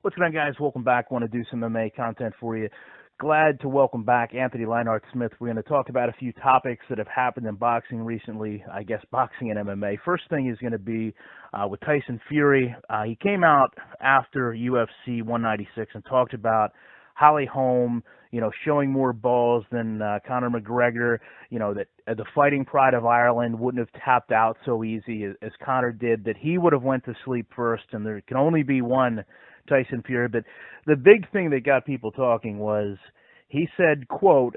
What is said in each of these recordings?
What's going on, guys? Welcome back. Want to do some MMA content for you. Glad to welcome back Anthony Leinart Smith. We're going to talk about a few topics that have happened in boxing recently, I guess boxing and MMA. First thing is going to be with Tyson Fury. He came out after UFC 196 and talked about Holly Holm, showing more balls than Conor McGregor, that the fighting pride of Ireland wouldn't have tapped out so easy as Conor did, that he would have went to sleep first, and there can only be one Tyson Fury. But the big thing that got people talking was he said, quote,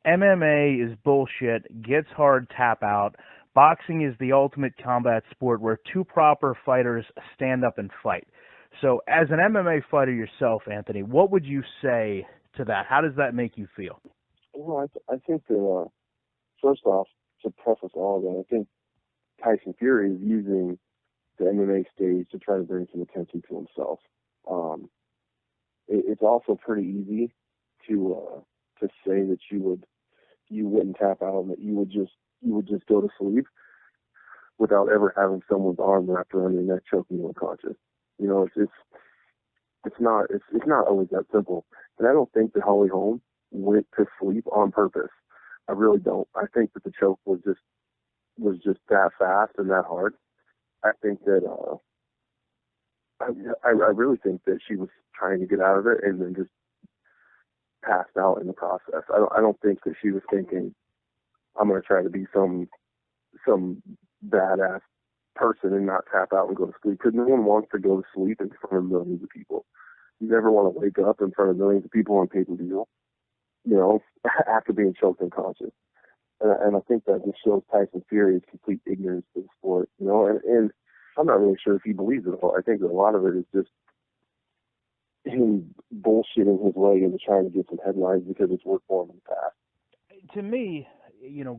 MMA is bullshit, gets hard, tap out. Boxing is the ultimate combat sport where two proper fighters stand up and fight. So as an MMA fighter yourself, Anthony, what would you say to that? How does that make you feel? Well, I think that, first off, to preface all of that, I think Tyson Fury is using the MMA stage to try to bring some attention to himself. It's also pretty easy to say that you wouldn't tap out and that you would just go to sleep without ever having someone's arm wrapped around your neck, choking you unconscious. It's not always that simple. And I don't think that Holly Holm went to sleep on purpose. I really don't. I think that the choke was just that fast and that hard. I think that I really think that she was trying to get out of it and then just passed out in the process. I don't think that she was thinking, I'm going to try to be some badass person and not tap out and go to sleep, because no one wants to go to sleep in front of millions of people. You never want to wake up in front of millions of people on pay-per-view, after being choked unconscious. And I think that just shows Tyson Fury's complete ignorance to the sport, and I'm not really sure if he believes it all. I think that a lot of it is just him bullshitting his way into trying to get some headlines because it's worked for him in the past. To me,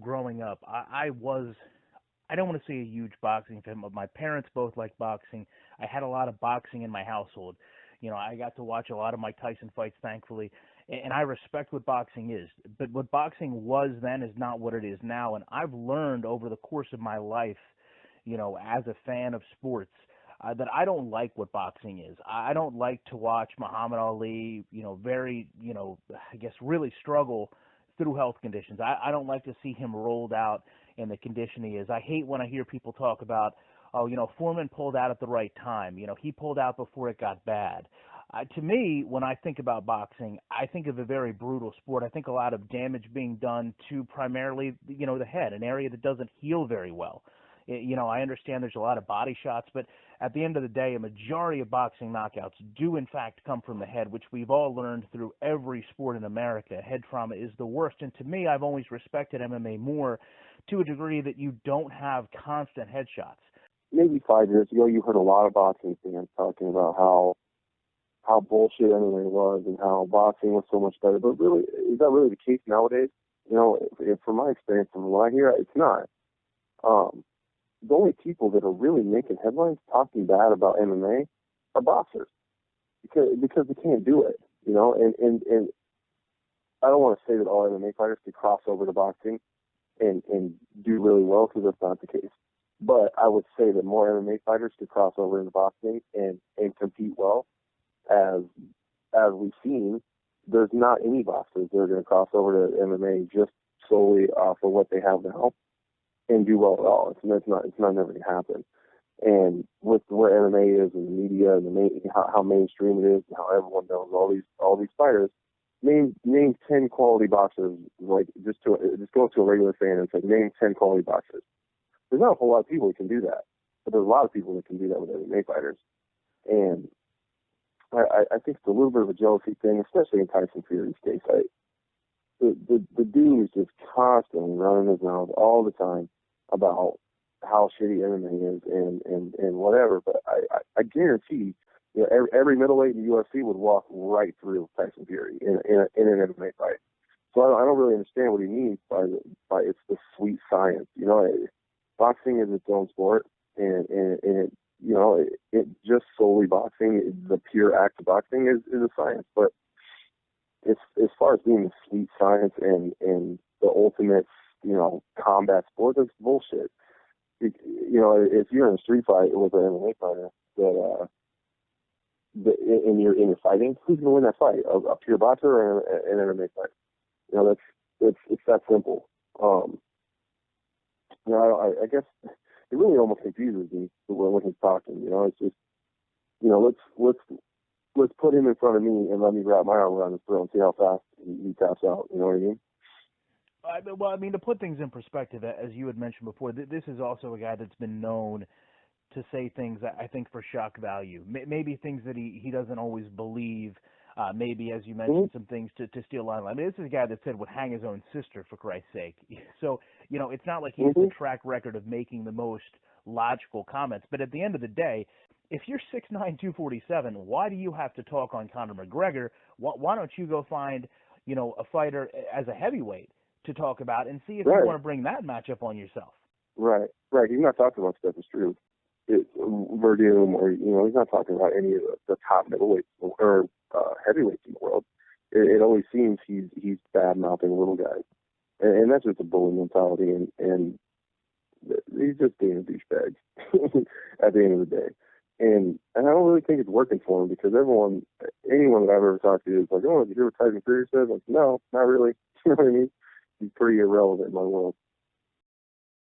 growing up, I don't want to say a huge boxing fan, but my parents both liked boxing. I had a lot of boxing in my household. I got to watch a lot of Mike Tyson fights, thankfully, and I respect what boxing is. But what boxing was then is not what it is now, and I've learned over the course of my life, as a fan of sports, that I don't like what boxing is. I don't like to watch Muhammad Ali, very, I guess really struggle through health conditions. I don't like to see him rolled out in the condition he is. I hate when I hear people talk about, Foreman pulled out at the right time. He pulled out before it got bad. To me, when I think about boxing, I think of a very brutal sport. I think a lot of damage being done to primarily, the head, an area that doesn't heal very well. I understand there's a lot of body shots, but at the end of the day, a majority of boxing knockouts do in fact come from the head, which we've all learned through every sport in America. Head trauma is the worst. And to me, I've always respected MMA more to a degree that you don't have constant headshots. Maybe 5 years ago, you heard a lot of boxing fans talking about how bullshit MMA was and how boxing was so much better. But really, is that really the case nowadays? From my experience, from what I hear, it's not. The only people that are really making headlines talking bad about MMA are boxers because they can't do it, and I don't want to say that all MMA fighters could cross over to boxing and do really well, because that's not the case. But I would say that more MMA fighters could cross over into boxing and compete well. As we've seen, there's not any boxers that are going to cross over to MMA just solely off of what they have now and do well at all. It's not never going to happen. And with where MMA is and the media and how mainstream it is and how everyone knows all these fighters, name 10 quality boxers. Like just go to a regular fan and say name 10 quality boxers. There's not a whole lot of people that can do that, but there's a lot of people that can do that with MMA fighters. And I think it's a little bit of a jealousy thing, especially in Tyson Fury's case. The dude is just constantly running his mouth all the time about how shitty MMA is and whatever. But I guarantee, every middleweight in the UFC would walk right through Tyson Fury in an MMA fight. So I don't really understand what he means by it's the sweet science. Boxing is its own sport, and it just solely boxing, the pure act of boxing is a science. But as far as being the sweet science and the ultimate, combat sport, that's bullshit. If you're in a street fight with an MMA fighter that in your fighting, who's going to win that fight? A pure boxer or an MMA fight? You know, it's that simple. You know, I guess it really almost confuses me when he's talking. You know, it's just, you know, let's put him in front of me and let me wrap my arm around his throat and see how fast he taps out. You know what I mean? Well, I mean, to put things in perspective, as you had mentioned before, this is also a guy that's been known to say things that I think for shock value. Maybe things that he doesn't always believe. Maybe, as you mentioned, some things to steal line. I mean, this is a guy that said would hang his own sister, for Christ's sake. So, you know, it's not like he has a track record of making the most logical comments. But at the end of the day, if you're 6'9", 247, why do you have to talk on Conor McGregor? Why don't you go find, you know, a fighter as a heavyweight to talk about and see if you want to bring that matchup on yourself? Right. He's not talking about stuff that's true. Verdum, or, you know, he's not talking about any of the top middleweights or heavyweights in the world. It always seems he's bad mouthing little guys, and that's just a bully mentality, and he's just being a douchebag at the end of the day. And I don't really think it's working for him, because anyone that I've ever talked to is like, oh, did you hear what Tyson Fury said? Like, no, not really. You know what I mean? He's pretty irrelevant in my world.